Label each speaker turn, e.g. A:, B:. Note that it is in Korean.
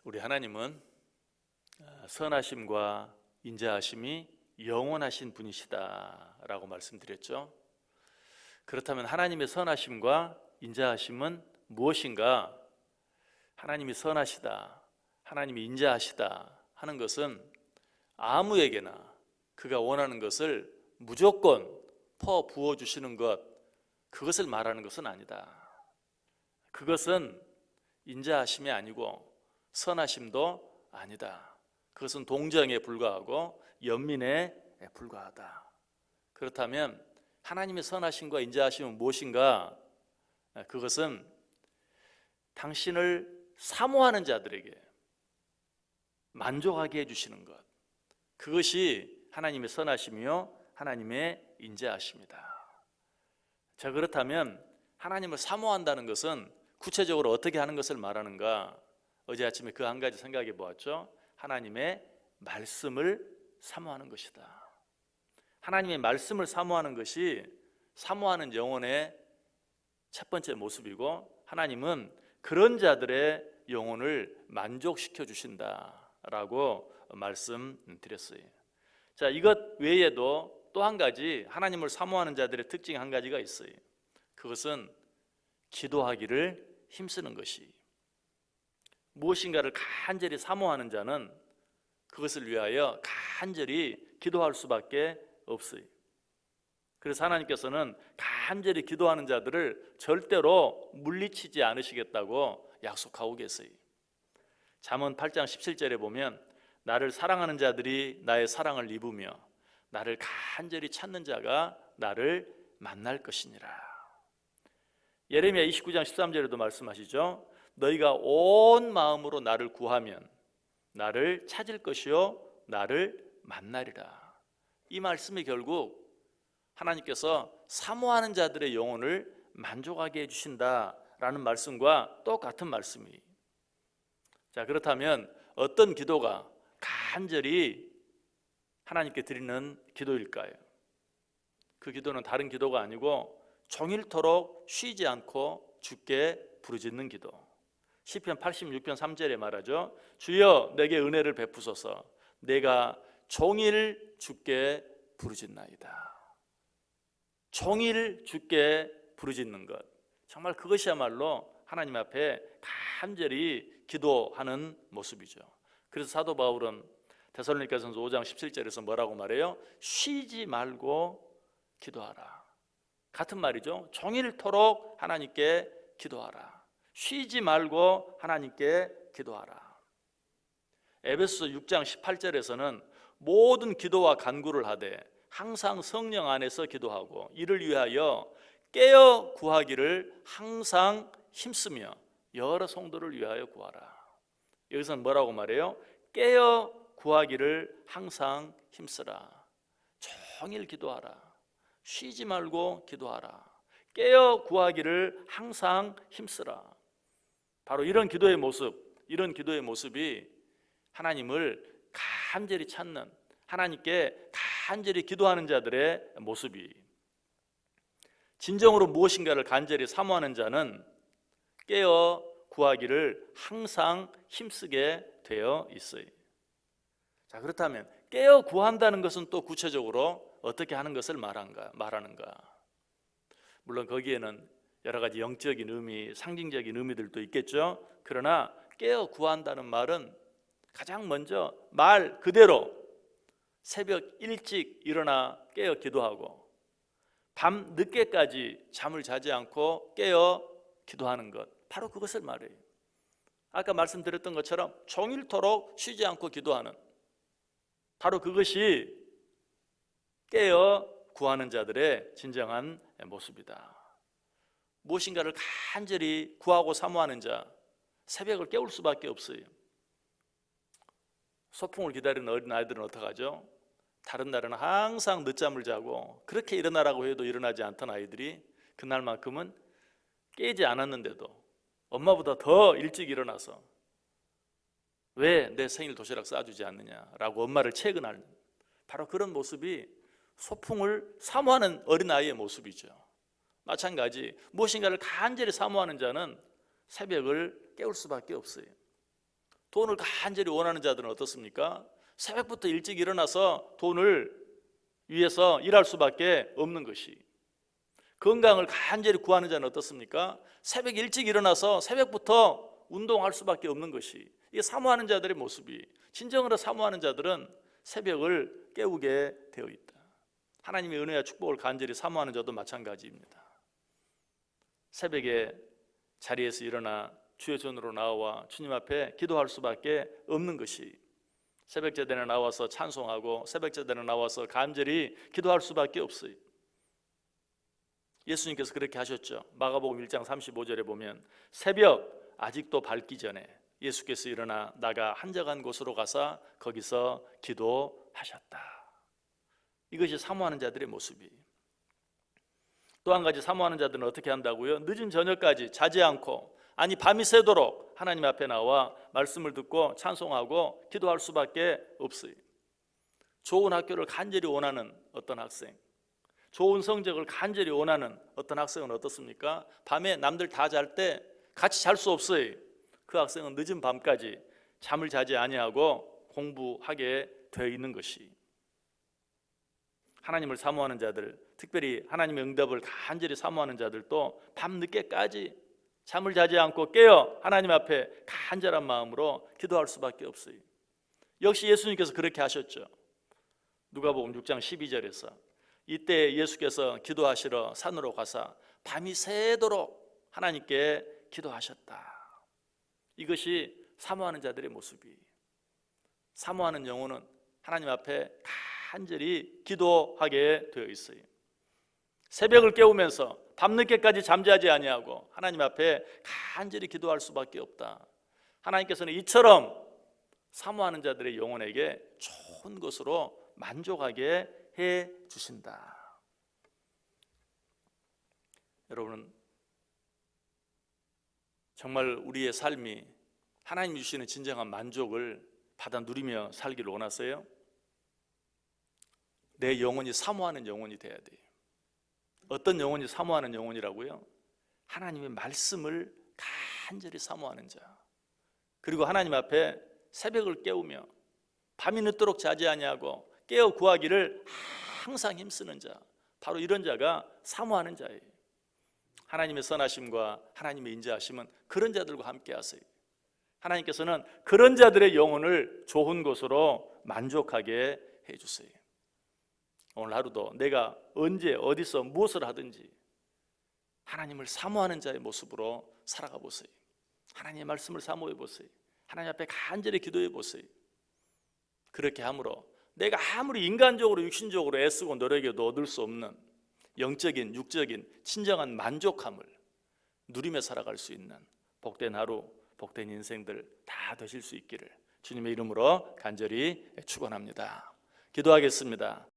A: 우리 하나님은 선하심과 인자하심이 영원하신 분이시다 라고 말씀드렸죠. 그렇다면 하나님의 선하심과 인자하심은 무엇인가? 하나님이 선하시다, 하나님이 인자하시다 하는 것은 아무에게나 그가 원하는 것을 무조건 부어주시는 것, 그것을 말하는 것은 아니다. 그것은 인자하심이 아니고 선하심도 아니다. 그것은 동정에 불과하고 연민에 불과하다. 그렇다면 하나님의 선하심과 인자하심은 무엇인가? 그것은 당신을 사모하는 자들에게 만족하게 해주시는 것, 그것이 하나님의 선하심이요 하나님의 인자하심이다. 자, 그렇다면 하나님을 사모한다는 것은 구체적으로 어떻게 하는 것을 말하는가? 어제 아침에 그 한 가지 생각해 보았죠. 하나님의 말씀을 사모하는 것이다. 하나님의 말씀을 사모하는 것이 사모하는 영혼의 첫 번째 모습이고, 하나님은 그런 자들의 영혼을 만족시켜 주신다라고 말씀드렸어요. 자, 이것 외에도 또 한 가지 하나님을 사모하는 자들의 특징 한 가지가 있어요. 그것은 기도하기를 힘쓰는 것이. 무엇인가를 간절히 사모하는 자는 그것을 위하여 간절히 기도할 수밖에 없어요. 그래서 하나님께서는 간절히 기도하는 자들을 절대로 물리치지 않으시겠다고 약속하고 계세요. 잠언 8장 17절에 보면 나를 사랑하는 자들이 나의 사랑을 입으며 나를 간절히 찾는 자가 나를 만날 것이니라. 예레미야 29장 13절에도 말씀하시죠. 너희가 온 마음으로 나를 구하면 나를 찾을 것이요 나를 만나리라. 이 말씀이 결국 하나님께서 사모하는 자들의 영혼을 만족하게 해주신다라는 말씀과 똑같은 말씀이. 자, 그렇다면 어떤 기도가 간절히 하나님께 드리는 기도일까요? 그 기도는 다른 기도가 아니고 종일토록 쉬지 않고 주께 부르짖는 기도. 시편 86편 3절에 말하죠. 주여 내게 은혜를 베푸소서. 내가 종일 주께 부르짖나이다. 종일 주께 부르짖는 것, 정말 그것이야말로 하나님 앞에 간절히 기도하는 모습이죠. 그래서 사도 바울은 데살로니가전서 5장 17절에서 뭐라고 말해요? 쉬지 말고 기도하라. 같은 말이죠. 종일토록 하나님께 기도하라. 쉬지 말고 하나님께 기도하라. 에베소서 6장 18절에서는 모든 기도와 간구를 하되 항상 성령 안에서 기도하고 이를 위하여 깨어 구하기를 항상 힘쓰며 여러 성도를 위하여 구하라. 여기서는 뭐라고 말해요? 깨어 구하기를 항상 힘쓰라. 종일 기도하라. 쉬지 말고 기도하라. 깨어 구하기를 항상 힘쓰라. 바로 이런 기도의 모습, 이런 기도의 모습이 하나님을 간절히 찾는, 하나님께 간절히 기도하는 자들의 모습이. 진정으로 무엇인가를 간절히 사모하는 자는 깨어 구하기를 항상 힘쓰게 되어 있어요. 자, 그렇다면 깨어 구한다는 것은 또 구체적으로 어떻게 하는 것을 말하는가? 물론 거기에는 여러 가지 영적인 의미, 상징적인 의미들도 있겠죠. 그러나 깨어 구한다는 말은 가장 먼저 말 그대로 새벽 일찍 일어나 깨어 기도하고 밤 늦게까지 잠을 자지 않고 깨어 기도하는 것, 바로 그것을 말해요. 아까 말씀드렸던 것처럼 종일토록 쉬지 않고 기도하는, 바로 그것이 깨어 구하는 자들의 진정한 모습이다. 무엇인가를 간절히 구하고 사모하는 자, 새벽을 깨울 수밖에 없어요. 소풍을 기다리는 어린아이들은 어떡하죠? 다른 날은 항상 늦잠을 자고 그렇게 일어나라고 해도 일어나지 않던 아이들이 그날만큼은 깨지 않았는데도 엄마보다 더 일찍 일어나서 왜 내 생일 도시락 싸주지 않느냐라고 엄마를 채근하는, 바로 그런 모습이 소풍을 사모하는 어린아이의 모습이죠. 마찬가지 무엇인가를 간절히 사모하는 자는 새벽을 깨울 수밖에 없어요. 돈을 간절히 원하는 자들은 어떻습니까? 새벽부터 일찍 일어나서 돈을 위해서 일할 수밖에 없는 것이. 건강을 간절히 구하는 자는 어떻습니까? 새벽 일찍 일어나서 새벽부터 운동할 수밖에 없는 것이. 이게 사모하는 자들의 모습이. 진정으로 사모하는 자들은 새벽을 깨우게 되어 있다. 하나님의 은혜와 축복을 간절히 사모하는 자도 마찬가지입니다. 새벽에 자리에서 일어나 주의 전으로 나와 주님 앞에 기도할 수밖에 없는 것이, 새벽 제단에 나와서 찬송하고 새벽 제단에 나와서 간절히 기도할 수밖에 없어요. 예수님께서 그렇게 하셨죠. 마가복음 1장 35절에 보면 새벽 아직도 밝기 전에 예수께서 일어나 나가 한적한 곳으로 가서 거기서 기도하셨다. 이것이 사모하는 자들의 모습이에요. 또 한 가지 사모하는 자들은 어떻게 한다고요? 늦은 저녁까지 자지 않고, 아니 밤이 새도록 하나님 앞에 나와 말씀을 듣고 찬송하고 기도할 수밖에 없어요. 좋은 학교를 간절히 원하는 어떤 학생, 좋은 성적을 간절히 원하는 어떤 학생은 어떻습니까? 밤에 남들 다 잘 때 같이 잘 수 없어요. 그 학생은 늦은 밤까지 잠을 자지 아니하고 공부하게 되어 있는 것이. 하나님을 사모하는 자들, 특별히 하나님의 응답을 간절히 사모하는 자들도 밤늦게까지 잠을 자지 않고 깨어 하나님 앞에 간절한 마음으로 기도할 수밖에 없어요. 역시 예수님께서 그렇게 하셨죠. 누가복음 6장 12절에서 이때 예수께서 기도하시러 산으로 가사 밤이 새도록 하나님께 기도하셨다. 이것이 사모하는 자들의 모습이. 사모하는 영혼은 하나님 앞에 간절히 기도하게 되어 있어요. 새벽을 깨우면서 밤늦게까지 잠자지 아니하고 하나님 앞에 간절히 기도할 수밖에 없다. 하나님께서는 이처럼 사모하는 자들의 영혼에게 좋은 것으로 만족하게 해 주신다. 여러분은 정말 우리의 삶이 하나님 주시는 진정한 만족을 받아 누리며 살기를 원하세요? 내 영혼이 사모하는 영혼이 돼야 돼요. 어떤 영혼이 사모하는 영혼이라고요? 하나님의 말씀을 간절히 사모하는 자, 그리고 하나님 앞에 새벽을 깨우며 밤이 늦도록 자지 아니하고 깨어 구하기를 항상 힘쓰는 자, 바로 이런 자가 사모하는 자예요. 하나님의 선하심과 하나님의 인자하심은 그런 자들과 함께 하세요. 하나님께서는 그런 자들의 영혼을 좋은 것으로 만족하게 해주세요. 오늘 하루도 내가 언제 어디서 무엇을 하든지 하나님을 사모하는 자의 모습으로 살아가 보세요. 하나님의 말씀을 사모해 보세요. 하나님 앞에 간절히 기도해 보세요. 그렇게 함으로 내가 아무리 인간적으로 육신적으로 애쓰고 노력해도 얻을 수 없는 영적인 육적인 진정한 만족함을 누리며 살아갈 수 있는 복된 하루, 복된 인생들 다 되실 수 있기를 주님의 이름으로 간절히 축원합니다. 기도하겠습니다.